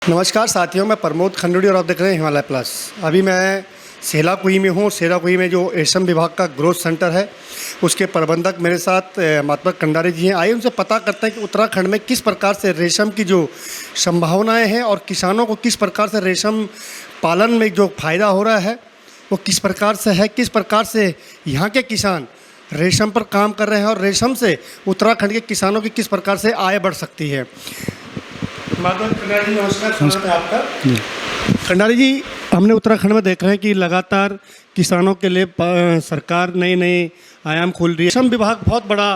नमस्कार साथियों, मैं प्रमोद खंडूड़ी और आप देख रहे हैं हिमालय प्लस। अभी मैं सेलाकुई में हूँ। सेलाकुई में जो रेशम विभाग का ग्रोथ सेंटर है, उसके प्रबंधक मेरे साथ महात्मा कंडारी जी हैं। आइए उनसे पता करते हैं कि उत्तराखंड में किस प्रकार से रेशम की जो संभावनाएं हैं और किसानों को किस प्रकार से रेशम पालन में जो फ़ायदा हो रहा है वो किस प्रकार से है, किस प्रकार से यहाँ के किसान रेशम पर काम कर रहे हैं और रेशम से उत्तराखंड के किसानों की किस प्रकार से आय बढ़ सकती है। माधव कंडारी जी, नमस्कार। स्वागत है आपका। कंडारी जी, हमने उत्तराखंड में देख रहे हैं कि लगातार किसानों के लिए सरकार नए नए आयाम खोल रही है। रेशम विभाग बहुत बड़ा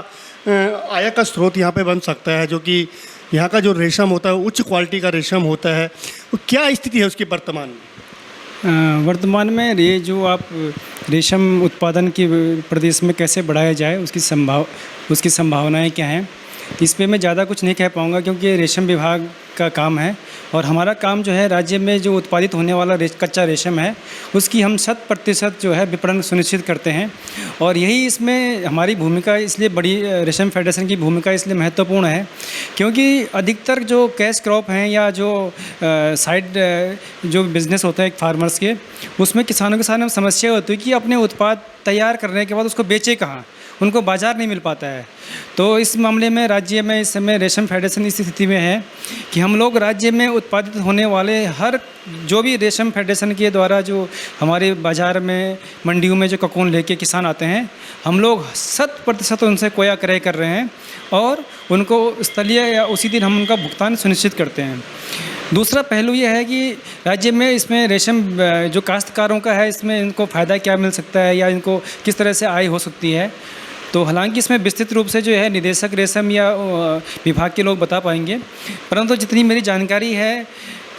आय का स्रोत यहाँ पे बन सकता है, जो कि यहाँ का जो रेशम होता है उच्च क्वालिटी का रेशम होता है। तो क्या स्थिति है उसकी वर्तमान में? वर्तमान में ये जो आप रेशम उत्पादन की प्रदेश में कैसे बढ़ाया जाए उसकी संभावनाएं क्या हैं, इस पे मैं ज़्यादा कुछ नहीं कह पाऊँगा, क्योंकि ये रेशम विभाग का काम है और हमारा काम जो है राज्य में जो उत्पादित होने वाला कच्चा रेशम है उसकी हम 100% जो है विपणन सुनिश्चित करते हैं। और यही इसमें हमारी भूमिका इसलिए बड़ी, रेशम फेडरेशन की भूमिका इसलिए महत्वपूर्ण है क्योंकि अधिकतर जो कैश क्रॉप हैं या जो साइड जो बिज़नेस होता है फार्मर्स के, उसमें किसानों के सामने समस्या होती है कि अपने उत्पाद तैयार करने के बाद उसको बेचे कहाँ, उनको बाज़ार नहीं मिल पाता है। तो इस मामले में राज्य में इस समय रेशम फेडरेशन इस स्थिति में है कि हम लोग राज्य में उत्पादित होने वाले हर जो भी रेशम फेडरेशन के द्वारा जो हमारे बाज़ार में मंडियों में जो ककून लेके किसान आते हैं, हम लोग 100% उनसे कोया क्रय कर रहे हैं और उनको स्थलीय या उसी दिन हम उनका भुगतान सुनिश्चित करते हैं। दूसरा पहलू ये है कि राज्य में इसमें रेशम जो काश्तकारों का है, इसमें इनको फ़ायदा क्या मिल सकता है या इनको किस तरह से आय हो सकती है। तो हालांकि इसमें विस्तृत रूप से जो है निदेशक रेशम या विभाग के लोग बता पाएंगे, परंतु जितनी मेरी जानकारी है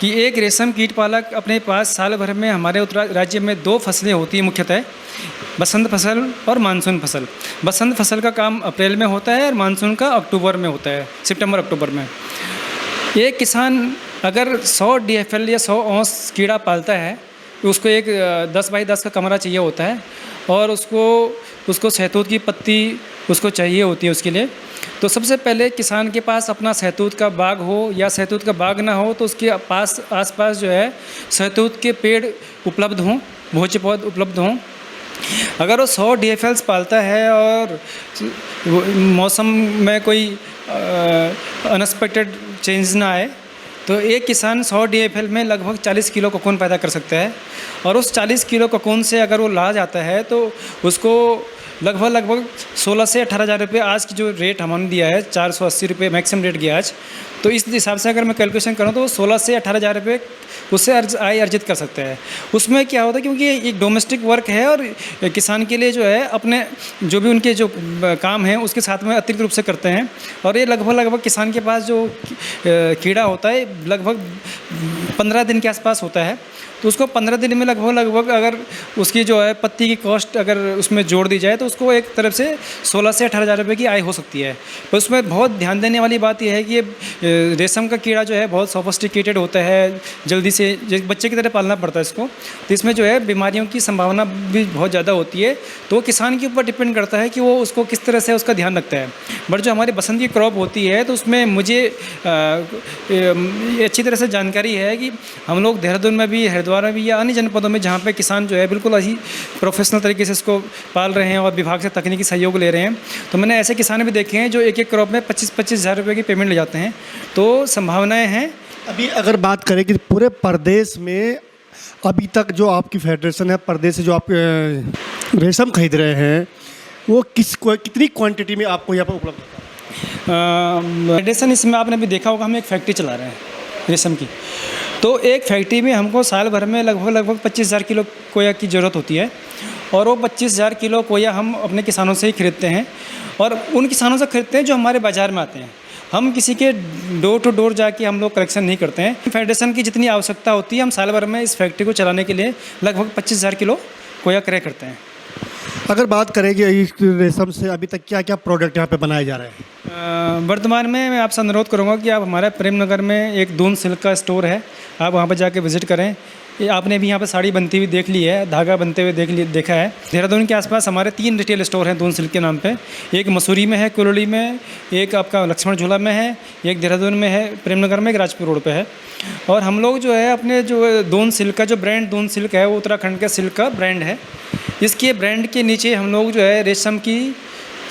कि एक रेशम कीट पालक अपने पास साल भर में हमारे राज्य में 2 फसलें होती हैं मुख्यतः, बसंत फसल और मानसून फसल। बसंत फसल का काम अप्रैल में होता है और मानसून का अक्टूबर में होता है, सितंबर अक्टूबर में। एक किसान अगर 100 DFL या 100 औंस कीड़ा पालता है तो उसको एक 10 बाई 10 का कमरा चाहिए होता है और उसको सहतूत की पत्ती उसको चाहिए होती है उसके लिए। तो सबसे पहले किसान के पास अपना सहतूत का बाग हो या सहतूत का बाग ना हो तो उसके आसपास जो है सहतूत के पेड़ उपलब्ध हों, भोज्य पौध उपलब्ध हों। अगर वो 100 DFLs पालता है और मौसम में कोई अनएक्सपेक्टेड चेंज ना आए तो एक किसान 100 DFL में लगभग 40 किलो कोकून पैदा कर सकता है। और उस 40 किलो कोकून से अगर वो ला जाता है तो उसको लगभग 16 से 18 हज़ार रुपये आज की जो रेट हमने दिया है, 480 रुपये मैक्सिमम रेट गया आज। तो इस हिसाब से अगर मैं कैलकुलेशन करूँ तो 16 से 18 हज़ार रुपये उससे आय अर्जित कर सकते हैं। उसमें क्या होता है, क्योंकि एक डोमेस्टिक वर्क है और किसान के लिए जो है अपने जो भी उनके जो काम हैं उसके साथ में अतिरिक्त रूप से करते हैं। और ये लगभग किसान के पास जो कीड़ा होता है लगभग 15 दिन के आसपास होता है। तो उसको 15 दिन में लगभग अगर उसकी जो है पत्ती की कॉस्ट अगर उसमें जोड़ दी जाए तो उसको एक तरफ से 16 से 18 हज़ार रुपये की आय हो सकती है। तो उसमें बहुत ध्यान देने वाली बात यह है कि ये रेशम का कीड़ा जो है बहुत सोफिस्टिकेटेड होता है, जल्दी से बच्चे की तरह पालना पड़ता है इसको। तो इसमें जो है बीमारियों की संभावना भी बहुत ज़्यादा होती है। तो किसान के ऊपर डिपेंड करता है कि वो उसको किस तरह से उसका ध्यान रखता है। बट जो हमारी बसंत की क्रॉप होती है तो उसमें मुझे अच्छी तरह से जानकारी है कि हम लोग देहरादून में भी, हरिद्वार में भी या अन्य जनपदों में जहाँ पे किसान जो है बिल्कुल ऐसी प्रोफेशनल तरीके से इसको पाल रहे हैं और विभाग से तकनीकी सहयोग ले रहे हैं, तो मैंने ऐसे किसान भी देखे हैं जो एक क्रॉप में 25-25 हज़ार रुपये की पेमेंट ले जाते हैं। तो संभावनाएं हैं। अभी अगर बात करें कि पूरे प्रदेश में अभी तक जो आपकी फेडरेशन है, प्रदेश से जो आप रेशम खरीद रहे हैं वो कितनी क्वांटिटी में आपको यहाँ पर उपलब्ध होता है? फेडरेशन, इसमें आपने भी देखा होगा हम एक फैक्ट्री चला रहे हैं रेशम की। तो एक फैक्ट्री में हमको साल भर में लगभग 25 हज़ार किलो कोया की ज़रूरत होती है और वो 25 हज़ार किलो कोया हम अपने किसानों से ही खरीदते हैं और उन किसानों से खरीदते हैं जो हमारे बाज़ार में आते हैं। हम किसी के डोर टू डोर जाके हम लोग कलेक्शन नहीं करते हैं। फेडरेशन की जितनी आवश्यकता होती है हम साल भर में इस फैक्ट्री को चलाने के लिए लगभग 25 हज़ार किलो कोया क्रय करते हैं। अगर बात करें कि इस रेशम से अभी तक क्या क्या प्रोडक्ट यहाँ पे बनाए जा रहे हैं? वर्तमान में मैं आपसे अनुरोध करूंगा कि आप हमारे प्रेम नगर में एक दून सिल्क का स्टोर है, आप वहाँ पर जाके विज़िट करें। ये आपने भी यहाँ पे साड़ी बनती हुई देख ली है, धागा बनते हुए देखा है। देहरादून के आसपास हमारे 3 रिटेल स्टोर हैं दून सिल्क के नाम पे। एक मसूरी में है, कुरोली में, एक आपका लक्ष्मण झूला में है, एक देहरादून में है, प्रेमनगर में, एक राजपुर रोड पे है। और हम लोग जो है अपने जो दून सिल्क का जो ब्रांड दून सिल्क है वो उत्तराखंड के सिल्क का ब्रांड है। इसके ब्रांड के नीचे हम लोग जो है रेशम की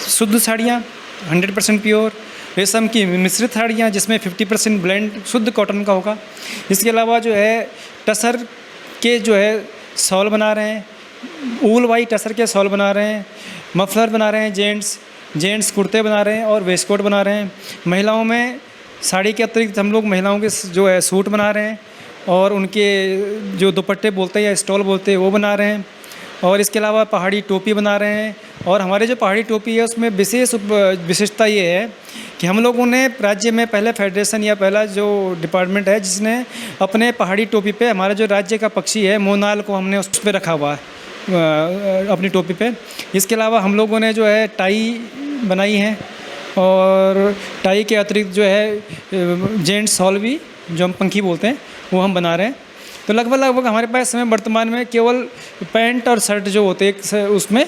शुद्ध साड़ियाँ 100% प्योर, रेशम की मिश्रित साड़ियाँ जिसमें 50% ब्लेंड शुद्ध कॉटन का होगा। इसके अलावा जो है टसर के जो है शॉल बना रहे हैं, ऊल वाई टसर के शॉल बना रहे हैं, मफलर बना रहे हैं, जेंट्स कुर्ते बना रहे हैं और वेस्ट कोट बना रहे हैं। महिलाओं में साड़ी के अतिरिक्त हम लोग महिलाओं के जो है सूट बना रहे हैं और उनके जो दुपट्टे बोलते हैं या स्टॉल बोलते हैं वो बना रहे हैं। और इसके अलावा पहाड़ी टोपी बना रहे हैं। और हमारे जो पहाड़ी टोपी है उसमें विशेषता ये है कि हम लोगों ने राज्य में पहले फेडरेशन या पहला जो डिपार्टमेंट है जिसने अपने पहाड़ी टोपी पे हमारा जो राज्य का पक्षी है मोनाल को हमने उस पर रखा हुआ है अपनी टोपी पे। इसके अलावा हम लोगों ने जो है टाई बनाई है और टाई के अतिरिक्त जो है जेंट्स शॉल भी जो हम पंखी बोलते हैं वो हम बना रहे हैं। तो लगभग हमारे पास समय वर्तमान में केवल पैंट और शर्ट जो होते हैं उसमें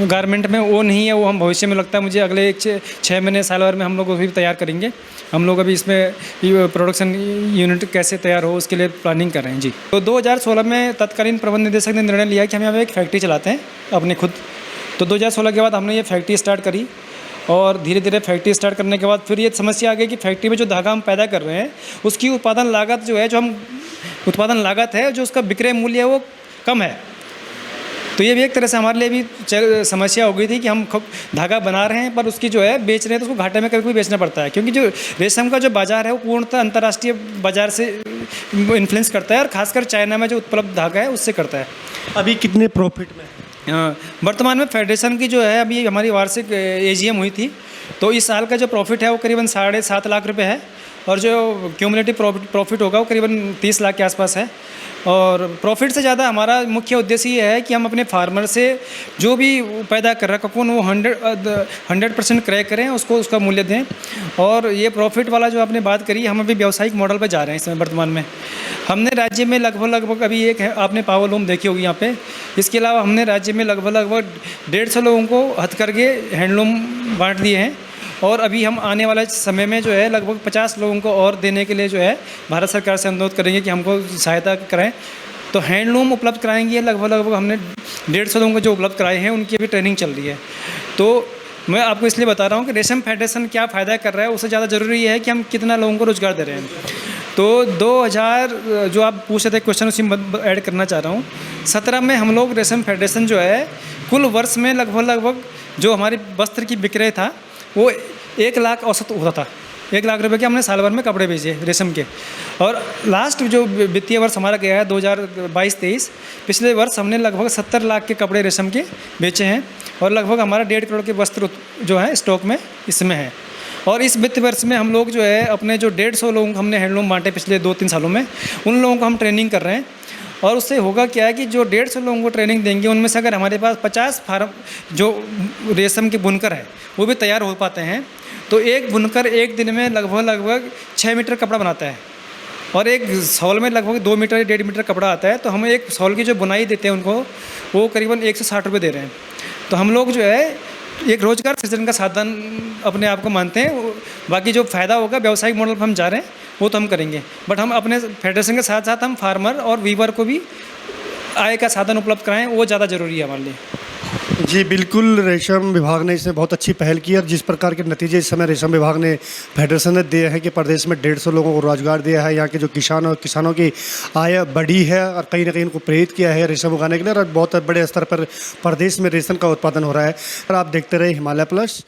गारमेंट में वो नहीं है, वो हम भविष्य में लगता है मुझे अगले 6 महीने साल भर में हम लोग भी तैयार करेंगे। हम लोग अभी इसमें प्रोडक्शन यूनिट कैसे तैयार हो उसके लिए प्लानिंग कर रहे हैं जी। तो 2016 में तत्कालीन प्रबंध निदेशक ने निर्णय लिया कि हम यहाँ एक फैक्ट्री चलाते हैं अपने खुद। तो 2016 के बाद हमने ये फैक्ट्री स्टार्ट करी और धीरे धीरे फैक्ट्री स्टार्ट करने के बाद फिर ये समस्या आ गई कि फैक्ट्री में जो धागा हम पैदा कर रहे हैं उसकी उत्पादन लागत जो है उत्पादन लागत है जो उसका विक्रय मूल्य है वो कम है। तो ये भी एक तरह से हमारे लिए भी समस्या हो गई थी कि हम धागा बना रहे हैं पर उसकी जो है बेच रहे हैं तो उसको घाटे में कभी बेचना पड़ता है, क्योंकि जो रेशम का जो बाज़ार है वो पूर्णतः अंतर्राष्ट्रीय बाज़ार से इन्फ्लुएंस करता है और खासकर चाइना में जो उपलब्ध धागा है उससे करता है। अभी कितने प्रॉफिट में? वर्तमान में फेडरेशन की जो है अभी हमारी वार्षिक AGM हुई थी तो इस साल का जो प्रॉफिट है वो करीबन 7.5 लाख रुपए है और जो क्यूमुलेटिव प्रॉफिट होगा वो करीबन 30 लाख के आसपास है। और प्रॉफिट से ज़्यादा हमारा मुख्य उद्देश्य ये है कि हम अपने फार्मर से जो भी पैदा कर रहा कपून वो 100% क्रय करें, उसको उसका मूल्य दें। और ये प्रॉफिट वाला जो आपने बात करी हम अभी व्यावसायिक मॉडल पर जा रहे हैं इस समय वर्तमान में। हमने राज्य में लगभग अभी एक है आपने पावर लूम देखी होगी यहाँ पे। इसके अलावा हमने राज्य में लगभग 150 लोगों को हथकरघे हैंडलूम बांट दिए हैं और अभी हम आने वाले समय में जो है लगभग 50 लोगों को और देने के लिए जो है भारत सरकार से अनुरोध करेंगे कि हमको सहायता कराएं। तो हैंडलूम उपलब्ध कराएंगे लगभग हमने 150 लोगों को जो उपलब्ध कराए हैं उनकी अभी ट्रेनिंग चल रही है। तो मैं आपको इसलिए बता रहा हूँ कि रेशम फेडरेशन क्या फ़ायदा कर रहा है, उससे ज़्यादा ज़रूरी है कि हम कितना लोगों को रोज़गार दे रहे हैं। तो 2000 जो आप पूछ रहे थे क्वेश्चन उसी में ऐड करना चाह रहा हूँ। 17 में हम लोग रेशम फेडरेशन जो है कुल वर्ष में लगभग जो हमारी वस्त्र की विक्रय था वो 1 लाख औसत होता था। 1 लाख रुपए के हमने साल भर में कपड़े बेचे रेशम के। और लास्ट जो वित्तीय वर्ष हमारा गया है 2022-23 पिछले वर्ष हमने लगभग 70 लाख के कपड़े रेशम के बेचे हैं और लगभग हमारा 1.5 करोड़ के वस्त्र जो है स्टॉक में इसमें है। और इस वित्त वर्ष में हम लोग जो है अपने जो 150 लोगों को हमने हैंडलूम बांटे पिछले 2-3 सालों में, उन लोगों को हम ट्रेनिंग कर रहे हैं। और उससे होगा क्या है कि जो 150 लोगों को ट्रेनिंग देंगे उनमें से अगर हमारे पास 50 फार्म जो रेशम के बुनकर हैं वो भी तैयार हो पाते हैं तो एक बुनकर एक दिन में लगभग 6 मीटर कपड़ा बनाता है और एक शॉल में लगभग 2 मीटर 1.5 मीटर कपड़ा आता है। तो हम एक शॉल की जो बुनाई देते हैं उनको वो करीबन 160 रुपये दे रहे हैं। तो हम लोग जो है एक रोजगार सृजन का साधन अपने आप को मानते हैं। बाकी जो फ़ायदा होगा व्यावसायिक मॉडल पर हम जा रहे हैं वो तो हम करेंगे, बट हम अपने फेडरेशन के साथ साथ हम फार्मर और वीवर को भी आय का साधन उपलब्ध कराएं, वो ज़्यादा ज़रूरी है हमारे लिए। जी बिल्कुल, रेशम विभाग ने इसमें बहुत अच्छी पहल की और जिस प्रकार के नतीजे इस समय रेशम विभाग ने फेडरेशन ने दिए हैं कि प्रदेश में 150 लोगों को रोजगार दिया है, यहाँ के जो किसानों की आय बढ़ी है और कहीं ना कहीं उनको प्रेरित किया है रेशम उगाने के लिए और बहुत बड़े स्तर पर प्रदेश में रेशम का उत्पादन हो रहा है। और आप देखते रहे हिमालय प्लस।